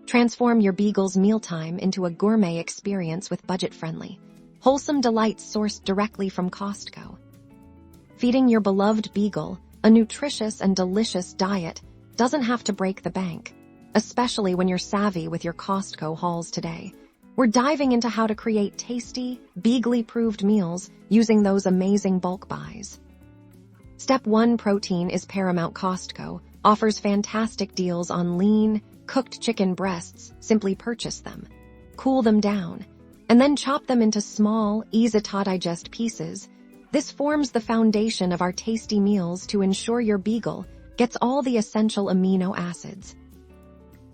Transform your Beagle's mealtime into a gourmet experience with budget-friendly, wholesome delights sourced directly from Costco. Feeding your beloved Beagle a nutritious and delicious diet doesn't have to break the bank, especially when you're savvy with your Costco hauls today. We're diving into how to create tasty, Beagle-proved meals using those amazing bulk buys. Step 1: protein is paramount. Costco offers fantastic deals on lean, cooked chicken breasts. Simply purchase them, cool them down, and then chop them into small, easy-to-digest pieces. This forms the foundation of our tasty meals to ensure your Beagle gets all the essential amino acids.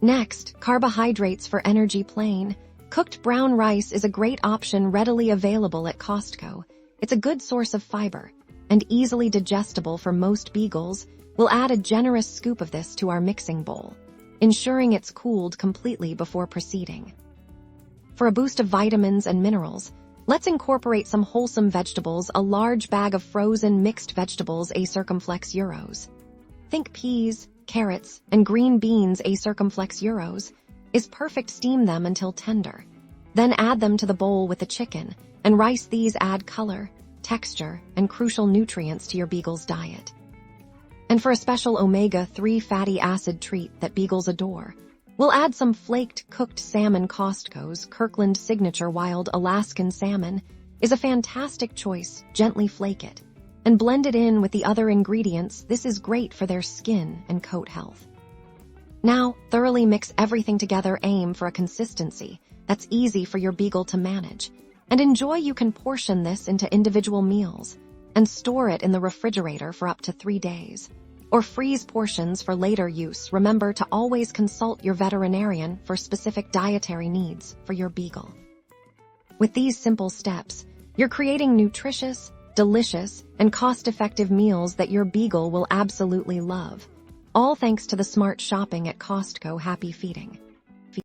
Next, carbohydrates for energy. Plain, cooked brown rice is a great option readily available at Costco. It's a good source of fiber and easily digestible for most Beagles. We'll add a generous scoop of this to our mixing bowl, ensuring it's cooled completely before proceeding. For a boost of vitamins and minerals, let's incorporate some wholesome vegetables. A large bag of frozen mixed vegetables, a circumflex euros. Think peas, carrots, and green beans. A circumflex euros is perfect. Steam them until tender. Then add them to the bowl with the chicken and rice. These add color, texture, and crucial nutrients to your Beagle's diet. And for a special omega-3 fatty acid treat that Beagles adore, we'll add some flaked cooked salmon. Costco's Kirkland Signature Wild Alaskan Salmon is a fantastic choice. Gently flake it and blend it in with the other ingredients. This is great for their skin and coat health. Now, thoroughly mix everything together. Aim for a consistency that's easy for your Beagle to manage and enjoy. You can portion this into individual meals and store it in the refrigerator for up to 3 days, or freeze portions for later use. Remember to always consult your veterinarian for specific dietary needs for your Beagle. With these simple steps, you're creating nutritious, delicious, and cost-effective meals that your Beagle will absolutely love. All thanks to the smart shopping at Costco. Happy feeding!